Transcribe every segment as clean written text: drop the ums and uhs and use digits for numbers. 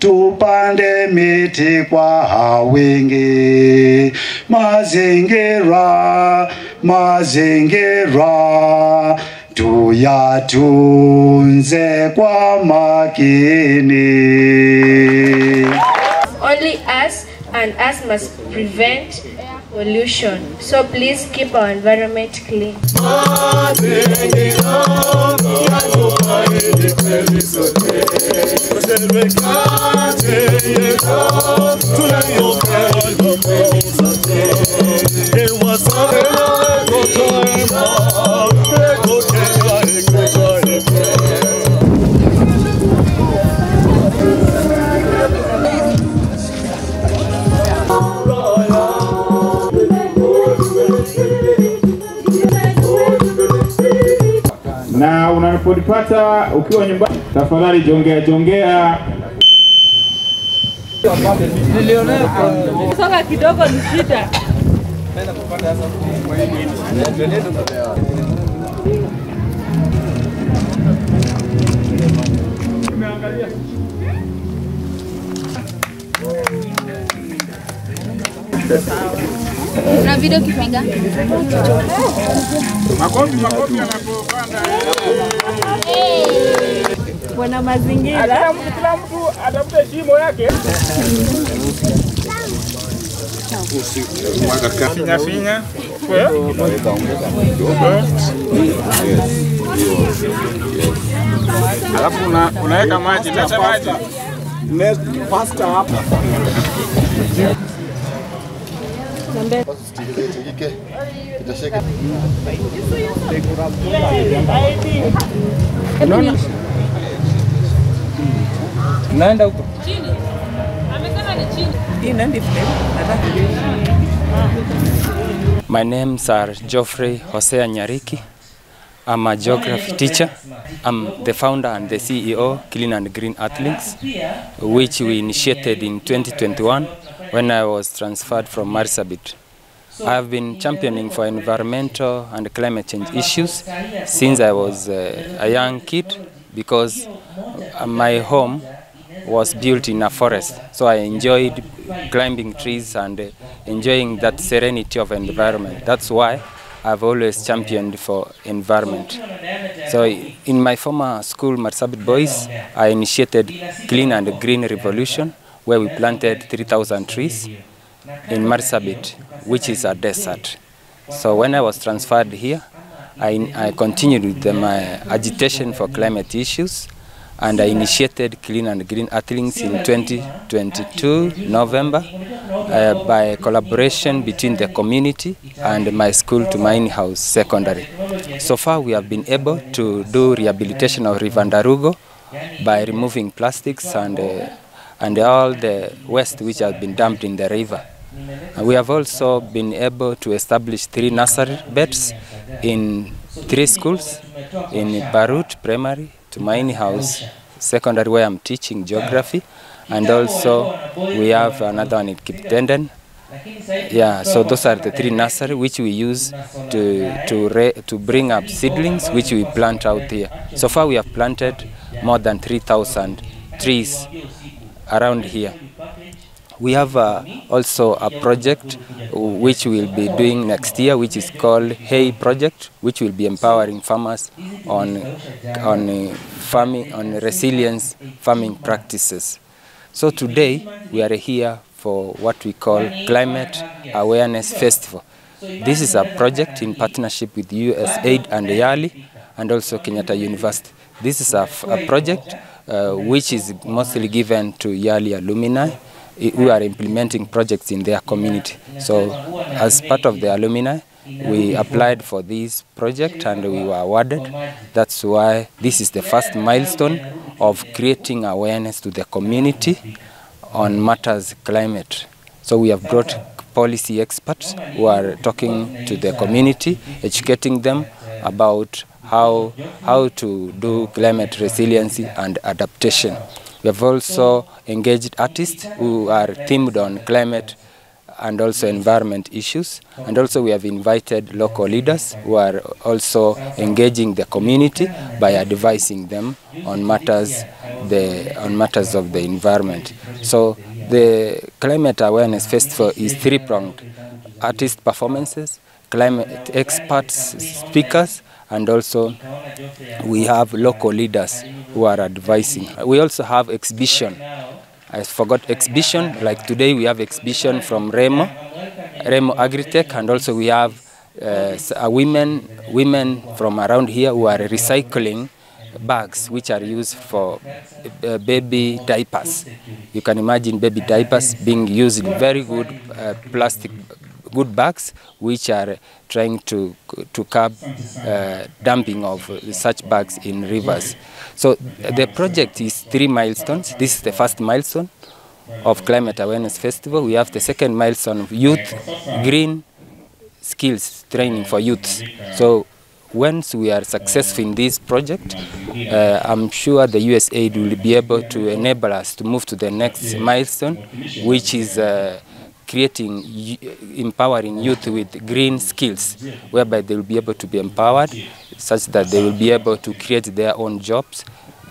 tupande miti kwa wingi. Mazingira, mazingira, tuyatunze kwa makini. Only us and us must prevent pollution. So please keep our environment clean. Na unapopata ukiwa nyumbani, tafadhali jongea. Soka kidogo ni shida. Na video kipiga. Makofi yanapopanda. Bwana mazingira. Kila mtu atafute shimo yake. Finya. Alafu unaweka maji, leta maji. Pasta hapa. Naenda huko. Chini. Amesema ni chini. My names are Geoffrey Hosea Nyariki. I'm a geography teacher. I'm the founder and the CEO, Clean and Green Athlinks, which we initiated in 2021 when I was transferred from Marsabit. I have been championing for environmental and climate change issues since I was a young kid, because my home was built in a forest, so I enjoyed climbing trees and enjoying that serenity of environment. That's why I've always championed for environment. So in my former school, Marsabit Boys, I initiated Clean and Green Revolution, where we planted 3,000 trees in Marsabit, which is a desert. So when I was transferred here, I continued with my agitation for climate issues, and I initiated Clean and Green Athlinks in 2022, November, by collaboration between the community and my school, Tumaini House Secondary. So far we have been able to do rehabilitation of River Ndarugo by removing plastics and all the waste which has been dumped in the river. We have also been able to establish 3 nursery beds in 3 schools, in Barut Primary, Tumaini House Secondary, where I'm teaching geography, and also we have another one in Kiptenden. Yeah, so those are the 3 nursery which we use to bring up seedlings which we plant out here. So far we have planted more than 3,000 trees around here. We have also a project which we'll be doing next year, which is called Hay Project, which will be empowering farmers on farming, on resilience farming practices. So today we are here for what we call Climate Awareness Festival. This is a project in partnership with USAID and YALI and also Kenyatta University. This is a project which is mostly given to YALI alumni who are implementing projects in their community. So as part of the alumni, we applied for this project and we were awarded. That's why this is the first milestone of creating awareness to the community on matters climate. So we have brought policy experts who are talking to the community, educating them about how to do climate resiliency and adaptation. We have also engaged artists who are themed on climate and also environment issues. And also we have invited local leaders who are also engaging the community by advising them on matters of the environment. So the Climate Awareness Festival is three-pronged: artist performances, climate experts, speakers, and also we have local leaders who are advising. We also have exhibition. I forgot exhibition, like today we have exhibition from Remo Agritech, and also we have women from around here who are recycling bags which are used for baby diapers. You can imagine baby diapers being used in very good good bags which are trying to curb dumping of such bags in rivers. So the project is 3 milestones. This is the first milestone of Climate Awareness Festival. We have the second milestone of youth green skills training for youths. So once we are successful in this project, I'm sure the USAID will be able to enable us to move to the next milestone, which is empowering youth with green skills, whereby they will be able to be empowered such that they will be able to create their own jobs,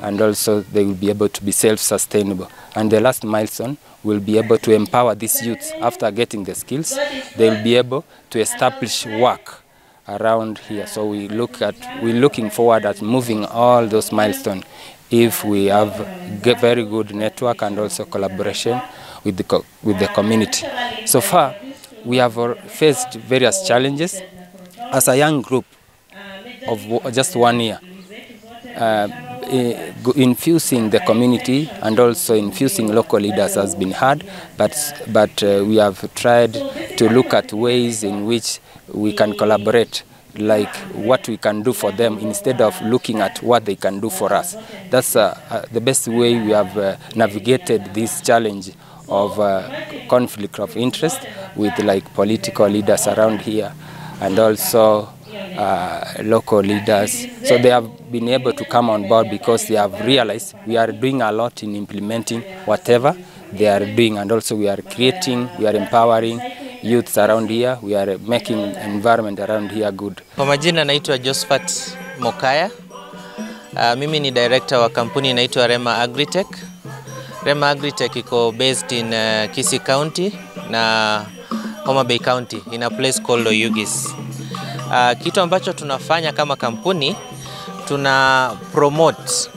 and also they will be able to be self-sustainable. And the last milestone will be able to empower these youths. After getting the skills, they will be able to establish work around here. So we're looking forward at moving all those milestones if we have very good network and also collaboration with the community. So far, we have faced various challenges. As a young group of just 1 year, infusing the community and also infusing local leaders has been hard, but we have tried to look at ways in which we can collaborate, like what we can do for them instead of looking at what they can do for us. That's the best way we have navigated this challenge of conflict of interest with like political leaders around here and also local leaders. So they have been able to come on board because they have realized we are doing a lot in implementing whatever they are doing, and also we are creating, we are empowering youths around here, we are making environment around here good. Kwa majina naitwa Josephat Mokaya. Mimi ni director wa kampuni inaitwa Rema Agritech. Rema Agritech iko based in Kisii County na Homa Bay County in a place called Oyugis. Kitu ambacho tunafanya kama kampuni, tuna promote,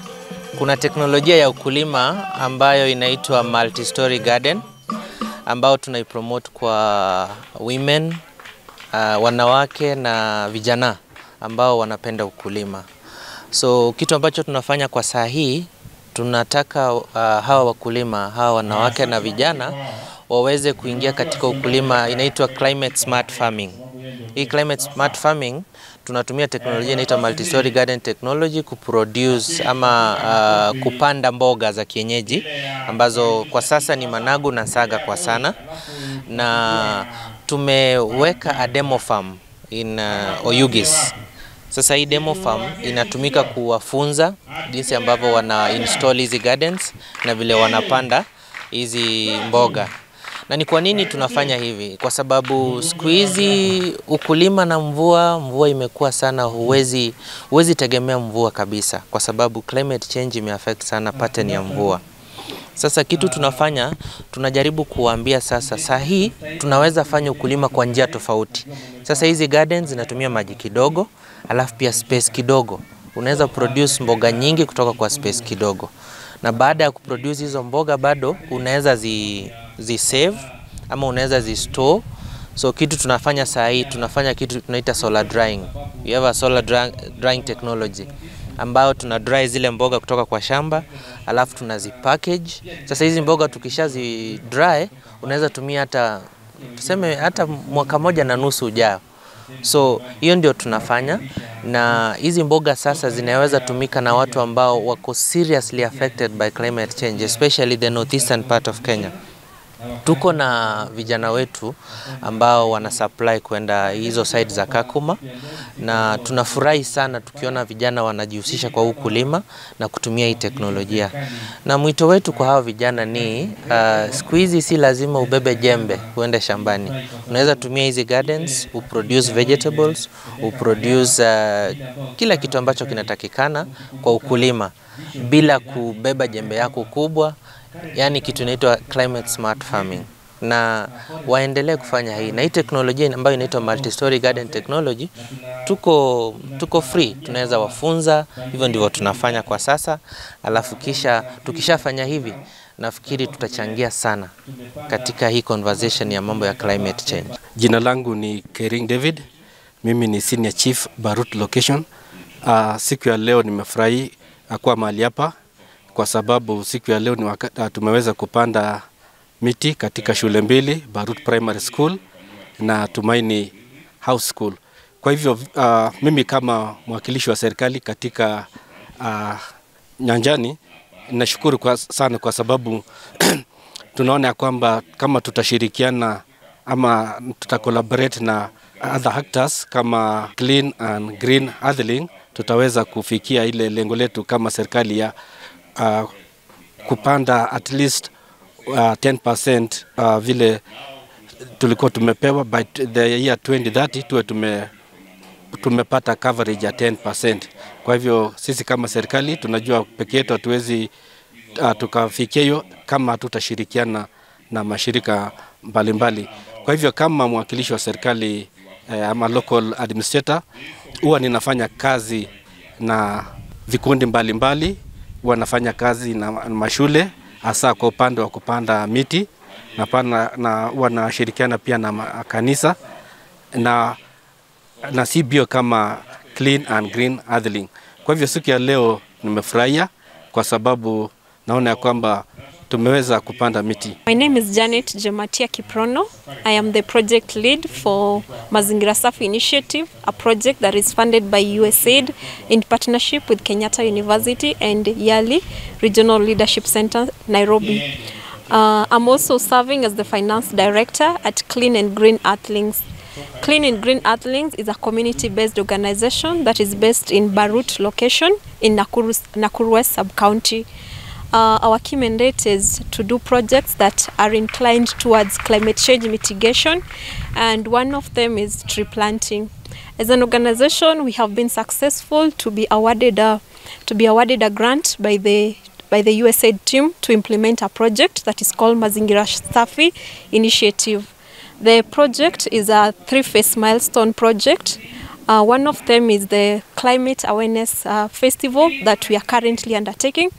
kuna teknolojia ya ukulima ambayo inaitwa multi-story garden, ambao tunaipromote kwa women, wanawake na vijana ambao wanapenda ukulima. So kitu ambacho tunafanya kwa saa hii, tunataka hawa wakulima, hawa wanawake na vijana waweze kuingia katika ukulima inaitwa climate smart farming. Hii climate smart farming tunatumia teknolojia inaitwa multi-story garden technology kuproduce ama kupanda mboga za kienyeji ambazo kwa sasa ni managu na saga kwa sana, na tumeweka a demo farm in Oyugis. Sasa hii demo farm inatumika kuwafunza jinsi ambavyo wana install hizi gardens na vile wanapanda hizi mboga. Na ni kwa nini tunafanya hivi? Kwa sababu siku hizi ukulima na mvua imekuwa sana, huwezi tegemea mvua kabisa, kwa sababu climate change imeaffect sana pattern ya mvua. Sasa kitu tunafanya, tunajaribu kuambia saa hii tunaweza fanya ukulima kwa njia tofauti. Sasa hizi gardens zinatumia maji kidogo, alafu pia space kidogo. Unaweza produce mboga nyingi kutoka kwa space kidogo. Na baada ya kuproduce hizo mboga bado unaweza save ama unaweza store. So kitu tunafanya saa hii, tunafanya kitu tunaita solar drying. We have a solar drying technology ambao tuna dry zile mboga kutoka kwa shamba, alafu tunazipackage. Sasa hizi mboga tukishazi dry, unaweza tumia hata tuseme hata mwaka 1.5 ujao. So hiyo ndio tunafanya, na hizi mboga sasa zinaweza tumika na watu ambao wako seriously affected by climate change, especially the northeastern part of Kenya. Tuko na vijana wetu ambao wana supply kwenda hizo site za Kakuma, na tunafurahi sana tukiona vijana wanajihusisha kwa ukulima na kutumia hii teknolojia. Na mwito wetu kwa hao vijana ni siku hizi si lazima ubebe jembe uende shambani. Unaweza tumia hizi gardens, uproduce vegetables, uproduce kila kitu ambacho kinatakikana kwa ukulima bila kubeba jembe yako kubwa, yani kitu inaitwa climate smart farming. Na waendelee kufanya hii. Na hii teknolojia ambayo inaitwa multi-story garden technology, tuko free, tunaweza wafunza, hivyo ndivyo tunafanya kwa sasa. Alafu kisha tukishafanya hivi, nafikiri tutachangia sana katika hii conversation ya mambo ya climate change. Jina langu ni Kering David. Mimi ni Senior Chief Barut Location. Siku ya leo nimefurahi kuwa mahali hapa kwa sababu siku ya leo ni tumeweza kupanda miti katika shule mbili, Barut Primary School na Tumaini House School. Kwa hivyo mimi kama mwakilishi wa serikali katika nyanjani nashukuru sana kwa sababu tunaona ya kwamba kama tutashirikiana ama tutacollaborate na other actors kama Clean and Green Earthling, tutaweza kufikia ile lengo letu kama serikali ya kupanda at least 10% vile tulikuwa tumepewa by the year 2030 tuwe tumepata coverage ya 10%. Kwa hivyo sisi kama serikali tunajua peke yetu hatuwezi tukafikia hiyo kama hatutashirikiana na mashirika mbalimbali. Kwa hivyo kama mwakilishi wa serikali ama local administrator, huwa ninafanya kazi na vikundi mbalimbali, huwa nafanya kazi na mashule hasa kwa upande wa kupanda miti na huwa nashirikiana pia na kanisa na CBO kama Clean and Green Earthling. Kwa hivyo siku ya leo nimefurahia kwa sababu naona ya kwamba tumeweza kupanda miti. My name is Janet Jematia Kiprono. I am the project lead for Mazingira Safi Initiative, a project that is funded by USAID in partnership with Kenyatta University and Yali Regional Leadership Center, Nairobi. I'm also serving as the finance director at Clean and Green Earthlings. Clean and Green Earthlings is a community-based organization that is based in Barut location in Nakuru West sub-county. Our key mandate is to do projects that are inclined towards climate change mitigation, and one of them is tree planting. As an organization, we have been successful to be awarded a grant by the USAID team to implement a project that is called Mazingira Safi Initiative. The project is a 3-phase milestone project. One of them is the Climate Awareness Festival that we are currently undertaking.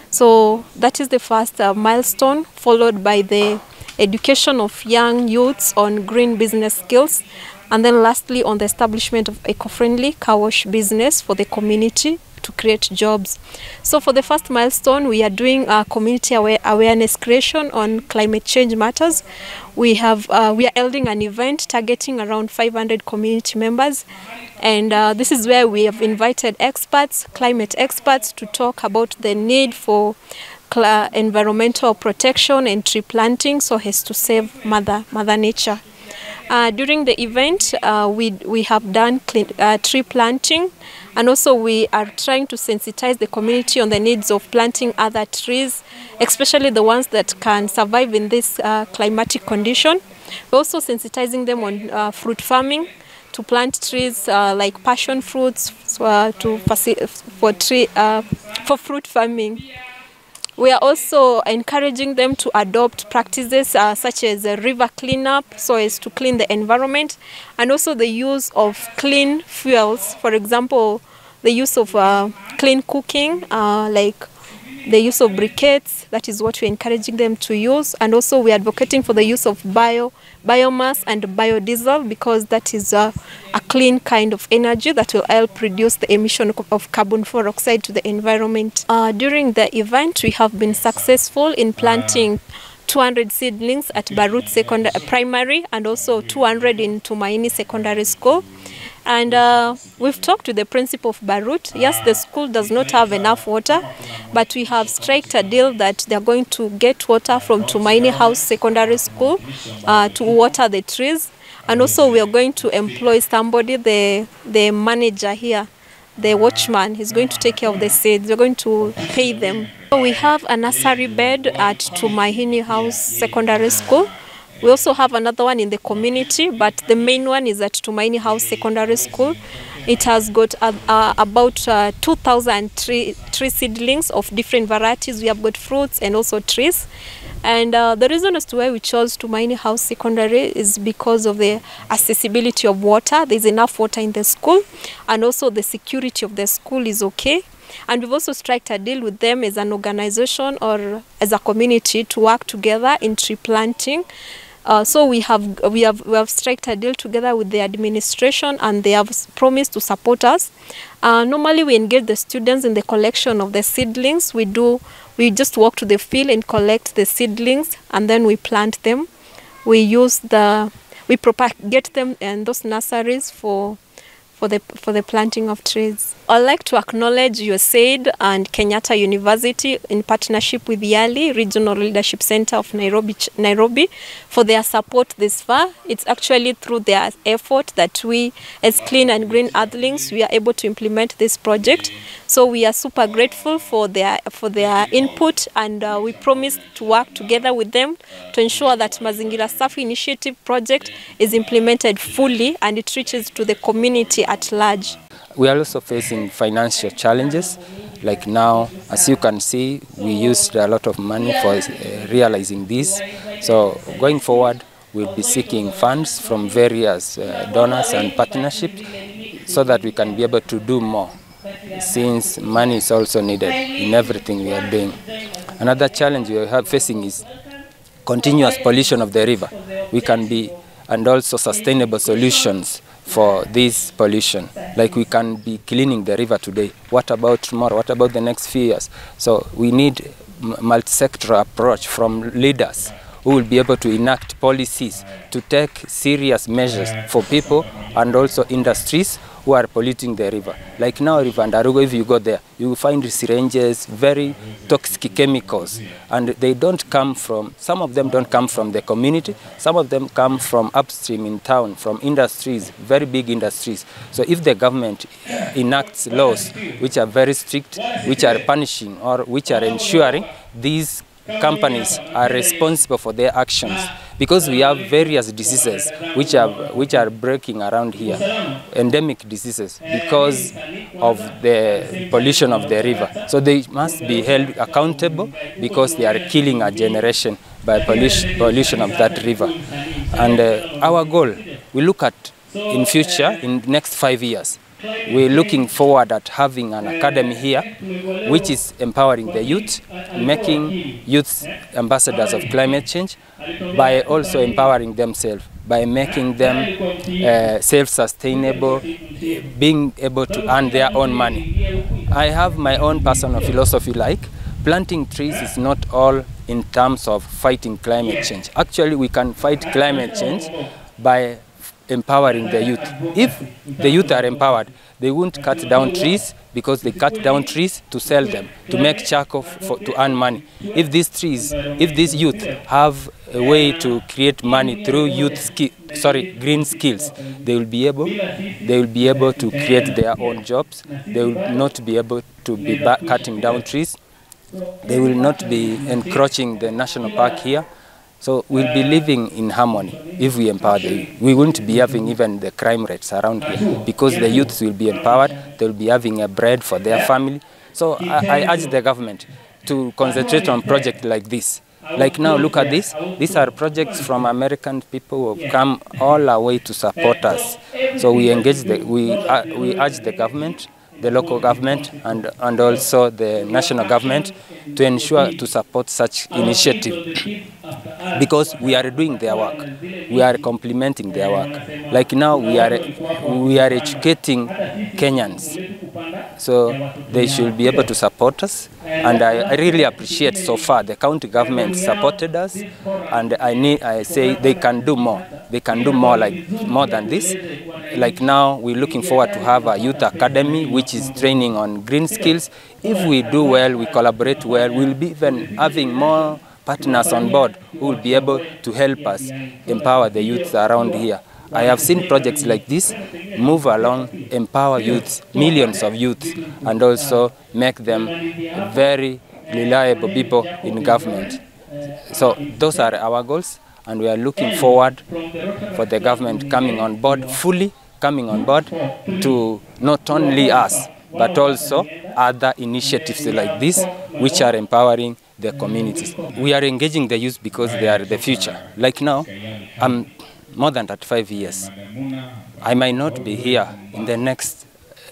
So that is the first milestone, followed by the education of young youths on green business skills, and then lastly on the establishment of eco-friendly car wash business for the community to create jobs. So for the first milestone, we are doing a community awareness creation on climate change matters. We are holding an event targeting around 500 community members, and this is where we have invited experts, climate experts, to talk about the need for environmental protection and tree planting so as to save Mother Nature. During the event, we have done tree planting, and also we are trying to sensitize the community on the needs of planting other trees, especially the ones that can survive in this climatic condition. We're also sensitizing them on fruit farming, to plant trees like passion fruits for fruit farming. We are also encouraging them to adopt practices such as river cleanup so as to clean the environment, and also the use of clean fuels. For example, the use of clean cooking, like the use of briquettes. That is what we're encouraging them to use. And also we're advocating for the use of biomass and biodiesel, because that is a clean kind of energy that will help reduce the emission of carbon dioxide to the environment. During the event, we have been successful in planting 200 seedlings at Barut Primary and also 200 in Tumaini Secondary School. And we've talked to the principal of Barut. Yes, the school does not have enough water, but we have struck a deal that they're going to get water from Tumaini House Secondary School to water the trees. And also we are going to employ somebody, the manager here, the watchman. He's going to take care of the seeds. We're going to pay them. So we have a nursery bed at Tumaini House Secondary School. We also have another one in the community, but the main one is at Tumaini House Secondary School. It has got about 2,000 tree seedlings of different varieties. We have got fruits and also trees. And the reason as to why we chose Tumaini House Secondary is because of the accessibility of water. There's enough water in the school, and also the security of the school is okay. And we've also struck a deal with them as an organization or as a community to work together in tree planting. So we have struck a deal together with the administration, and they have promised to support us. Normally we engage the students in the collection of the seedlings. We just walk to the field and collect the seedlings, and then we plant them. We propagate them in those nurseries for the planting of trees. I'd like to acknowledge USAID and Kenyatta University in partnership with YALI, Regional Leadership Center of Nairobi, for their support this far. It's actually through their effort that we, as Clean and Green Earthlings, we are able to implement this project. So we are super grateful for their input, and we promise to work together with them to ensure that Mazingira Safi Initiative project is implemented fully and it reaches to the community at large. We are also facing financial challenges. Like now, as you can see, we used a lot of money for realizing this. So going forward, we'll be seeking funds from various donors and partnerships so that we can be able to do more, since money is also needed in everything we are doing. Another challenge we are facing is continuous pollution of the river. And also sustainable solutions for this pollution. Like we can be cleaning the river today. What about tomorrow? What about the next few years? So we need multi-sectoral approach from leaders who will be able to enact policies to take serious measures for people and also industries who are polluting the river. Like now, River Ndarugo, if you go there, you will find syringes, very toxic chemicals, and they don't come from, some of them don't come from the community, some of them come from upstream in town, from industries, very big industries. So if the government enacts laws which are very strict, which are punishing or which are ensuring these companies are responsible for their actions, because we have various diseases which are breaking around here, endemic diseases, because of the pollution of the river. So they must be held accountable because they are killing a generation by pollution of that river. And our goal, we look at in future, in the next 5 years, we're looking forward at having an academy here which is empowering the youth, making youth ambassadors of climate change by also empowering themselves, by making them self-sustainable, being able to earn their own money. I have my own personal philosophy, like planting trees is not all in terms of fighting climate change. Actually, we can fight climate change by empowering the youth. If the youth are empowered, they won't cut down trees, because they cut down trees to sell them, to make charcoal to earn money. If these youth have a way to create money through green skills, they will be able to create their own jobs. They will not be able to be cutting down trees. They will not be encroaching the national park here. So we'll be living in harmony if we empower the youth. We won't be having even the crime rates around here, because the youths will be empowered, they'll be having a bread for their family. So I urge the government to concentrate on projects like this. Like now, look at this. These are projects from American people who have come all our way to support us. So we engage, we urge the government, the local government, and also the national government to ensure to support such initiative, because we are doing their work, we are complementing their work. Like now we are educating Kenyans, so they should be able to support us, and I really appreciate so far the county government supported us, and I say they can do more. They can do more, like more than this. like now we're looking forward to have a youth academy which is training on green skills. If we do well, we collaborate well, we'll be even having more partners on board who will be able to help us empower the youth around here. I have seen projects like this move along, empower youths, millions of youths, and also make them very reliable people in government. So those are our goals, and we are looking forward for the government coming on board, fully coming on board to not only us, but also other initiatives like this, which are empowering the communities. We are engaging the youth because they are the future. Like now, I'm more than 35 years. I might not be here in the next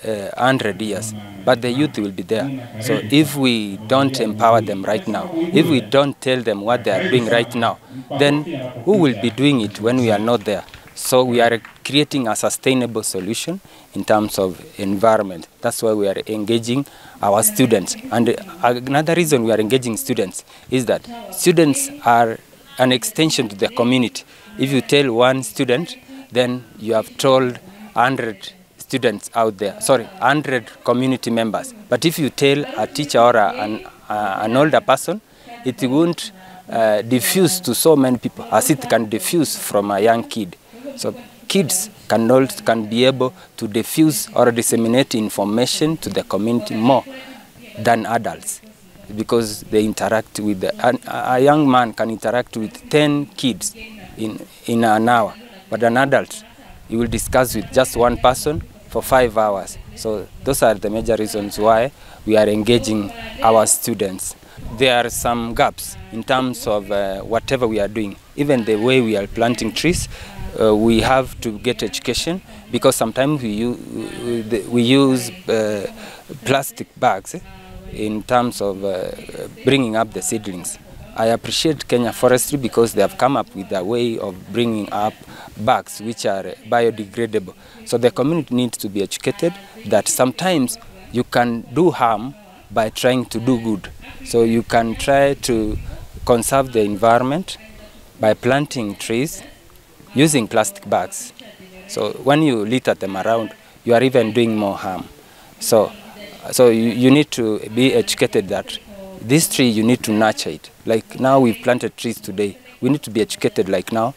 100 years, but the youth will be there. So if we don't empower them right now, if we don't tell them what they are doing right now, then who will be doing it when we are not there? So we are creating a sustainable solution in terms of environment. That's why we are engaging our students. And another reason we are engaging students is that students are an extension to the community. If you tell one student, then you have told 100 students out there, 100 community members. But if you tell a teacher or an older person, it won't diffuse to so many people as it can diffuse from a young kid. So kids can be able to diffuse or disseminate information to the community more than adults, because they interact with a young man can interact with 10 kids in an hour, but an adult, he will discuss with just one person for 5 hours. So those are the major reasons why we are engaging our students. There are some gaps in terms of whatever we are doing. Even the way we are planting trees, we have to get education, because sometimes we use plastic bags in terms of bringing up the seedlings. I appreciate Kenya Forestry because they have come up with a way of bringing up bags which are biodegradable. So the community needs to be educated that sometimes you can do harm by trying to do good. So you can try to conserve the environment by planting trees using plastic bags. So when you litter them around, you are even doing more harm. So you need to be educated that this tree, you need to nurture it. Like now we've planted trees today. We need to be educated like now.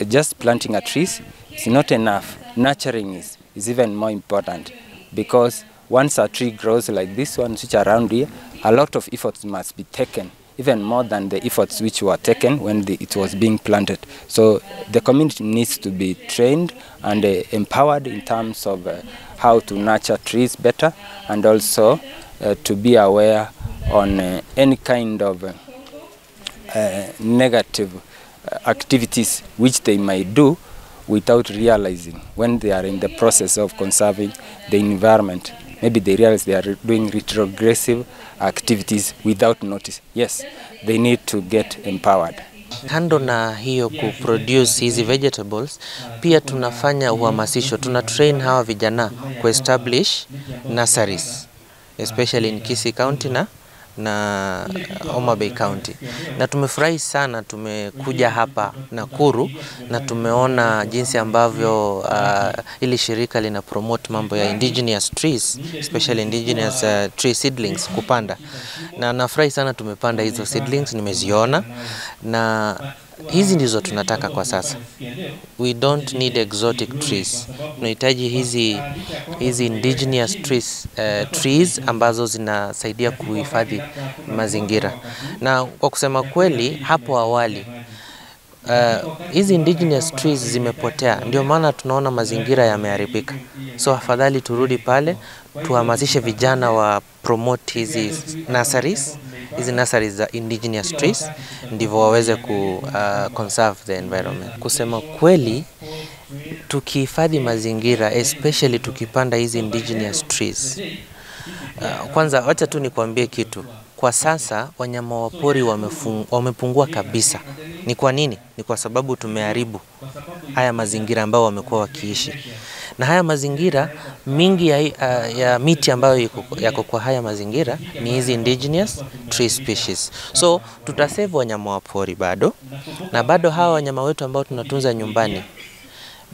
Just planting a tree is not enough. Nurturing is even more important, because once a tree grows like this one, which are around here, a lot of efforts must be taken, even more than the efforts which were taken when it was being planted. So the community needs to be trained and empowered in terms of how to nurture trees better, and also to be aware on any kind of negative activities which they might do without realizing when they are in the process of conserving the environment. Maybe they realize they are doing retrogressive activities without notice. Yes, they need to get empowered. Kando na hiyo kuproduce hizi vegetables, pia tunafanya uhamasisho, tunatrain hawa vijana kuestablish nurseries, especially in Kisii County na Homa Bay County. Na tumefurahi sana, tumekuja hapa Nakuru na tumeona jinsi ambavyo ili shirika lina promote mambo ya indigenous trees, especially indigenous tree seedlings kupanda. Na nafurahi sana tumepanda hizo seedlings, nimeziona, na hizi ndizo tunataka kwa sasa. We don't need exotic trees. Tunahitaji hizi indigenous trees ambazo zinasaidia kuhifadhi mazingira. Na kwa kusema kweli, hapo awali hizi indigenous trees zimepotea, ndio maana tunaona mazingira yameharibika. So afadhali turudi pale, tuhamasishe vijana wa promote hizi nurseries za indigenous trees, ndivyo waweze conserve the environment. Kusema kweli, tukihifadhi mazingira, especially tukipanda hizi indigenous trees, kwanza wacha tu nikwambie kitu. Kwa sasa wanyama wa pori wamepungua kabisa. Ni kwa nini? Ni kwa sababu tumeharibu haya mazingira ambao wamekuwa wakiishi. Na haya mazingira, mingi ya miti ambayo yako kwa haya mazingira ni hizi indigenous tree species. So tutasave wanyama wa pori bado, na bado hawa wanyama wetu ambao tunatunza nyumbani,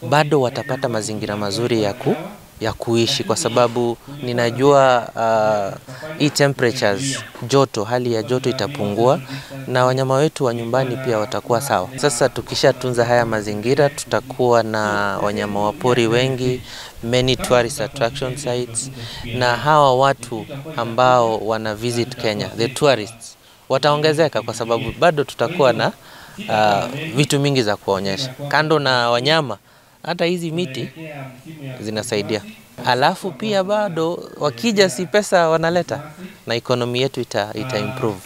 bado watapata mazingira mazuri ya kuishi, kwa sababu ninajua hii temperatures, hali ya joto itapungua na wanyama wetu wa nyumbani pia watakuwa sawa. Sasa tukishatunza haya mazingira, tutakuwa na wanyama wa pori wengi, many tourist attraction sites, na hawa watu ambao wana visit Kenya, the tourists, wataongezeka kwa sababu bado tutakuwa na vitu mingi za kuonyesha. Kando na wanyama, hata hizi miti zinasaidia. Alafu pia bado wakija si pesa wanaleta, na ekonomi yetu ita improve.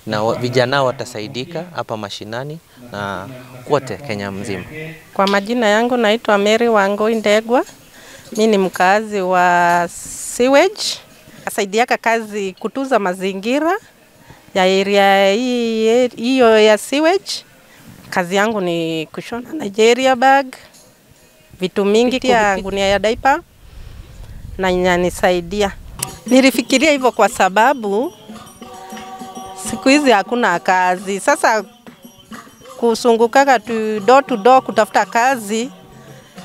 Na vijana watasaidika hapa mashinani na kote Kenya mzima. Kwa majina yangu naitwa Mary Wangoi Ndegwa. Mimi ni mkazi wa sewage. Nasaidiaka kazi kutunza mazingira ya area hiyo ya sewage. Kazi yangu ni kushona Nigeria bag, vitu mingi, pia gunia ya diaper, na inanisaidia. Nilifikiria hivyo kwa sababu siku hizi hakuna kazi. Sasa kusunguka tu door to door kutafuta kazi,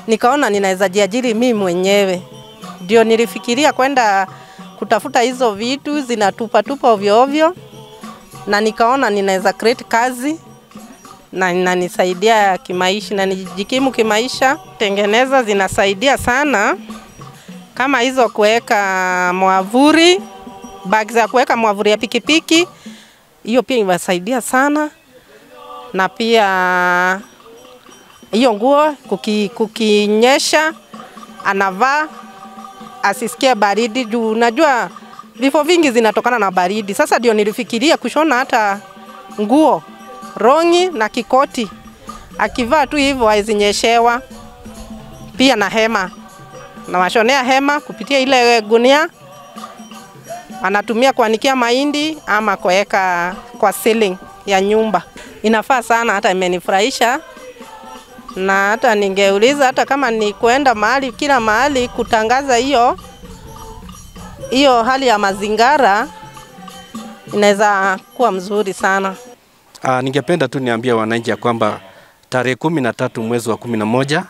nikaona ninaweza jiajiri mimi mwenyewe. Ndio nilifikiria kwenda kutafuta hizo vitu zinatupa ovyo ovyo, na nikaona ninaweza create kazi na inanisaidia kimaisha na nijikimu kimaisha. Tengeneza zinasaidia sana, kama hizo kuweka mwavuli, bag za kuweka mwavuli ya pikipiki, hiyo pia inasaidia sana. Na pia hiyo nguo kukinyesha anavaa asisikie baridi, juu unajua vifo vingi zinatokana na baridi. Sasa ndio nilifikiria kushona hata nguo rongi na kikoti, akivaa tu hivyo haizinyeshewa. Pia na hema, na washonea hema kupitia ile gunia, anatumia kuanikia mahindi ama kuweka kwa ceiling ya nyumba. Inafaa sana, hata imenifurahisha. Na hata ningeuliza hata kama ni kuenda mahali, kila mahali kutangaza hiyo hali ya mazingira, inaweza kuwa mzuri sana. Ningependa tu niambia wananchi ya kwamba tarehe 13 mwezi wa 11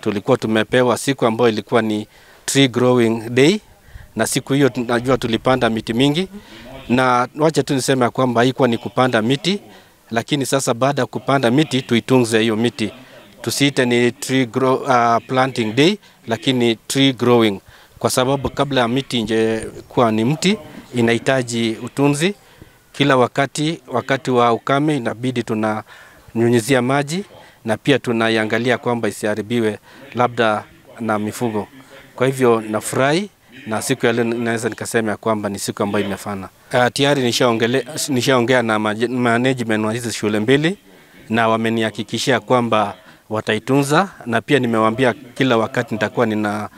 tulikuwa tumepewa siku ambayo ilikuwa ni tree growing day, na siku hiyo tunajua tulipanda miti mingi, na wacha tu niseme kwamba haikuwa ni kupanda miti, lakini sasa baada ya kupanda miti tuitunze hiyo miti. Tusiite ni planting day, lakini tree growing, kwa sababu kabla ya miti nje kuwa ni mti inahitaji utunzi. Kila wakati wa ukame inabidi tunanyunyizia maji, na pia tunaiangalia kwamba isiharibiwe labda na mifugo. Kwa hivyo nafurahi, na siku ya leo naweza nikasema kwamba ni siku ambayo imefana. Tayari nishaongea na management wa hizo shule mbili, na wamenihakikishia kwamba wataitunza, na pia nimewaambia kila wakati nitakuwa nina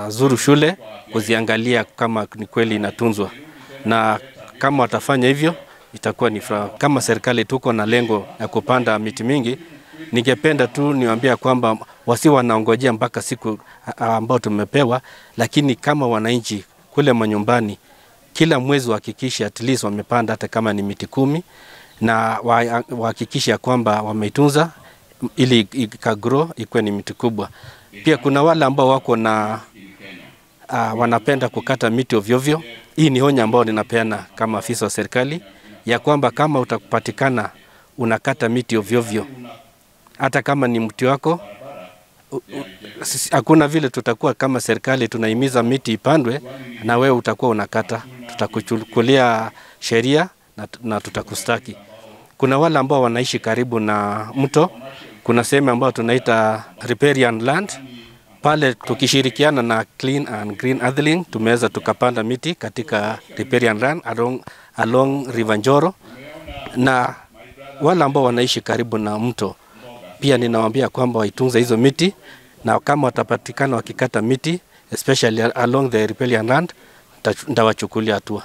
zuru shule kuziangalia kama ni kweli inatunzwa, na kama watafanya hivyo itakuwa ni furaha. Kama serikali tuko na lengo ya kupanda miti mingi, ningependa tu niwaambia kwamba wasi wanaongojea mpaka siku ambao tumepewa, lakini kama wananchi kule manyumbani kila mwezi wahakikisha at least wamepanda hata kama ni miti 10, na wahakikisha kwamba wameitunza ili ikagrow ikuwe ni miti kubwa. Pia kuna wale ambao wako na wanapenda kukata miti ovyo. Hii ni honya ambao ninapeana kama afisa wa serikali, ya kwamba kama utapatikana unakata miti ovyo, hata kama ni mti wako, hakuna vile tutakuwa kama serikali tunahimiza miti ipandwe na wewe utakuwa unakata. Tutakuchukulia sheria na tutakustaki. Kuna wale ambao wanaishi karibu na mto, kuna sehemu ambao tunaita riparian land. Pale tukishirikiana na Clean and Green Earthling tumeweza tukapanda miti katika riparian land along River Njoro, na wale ambao wanaishi karibu na mto pia ninawaambia kwamba waitunze hizo miti, na kama watapatikana wakikata miti especially along the riparian land, nitawachukulia hatua.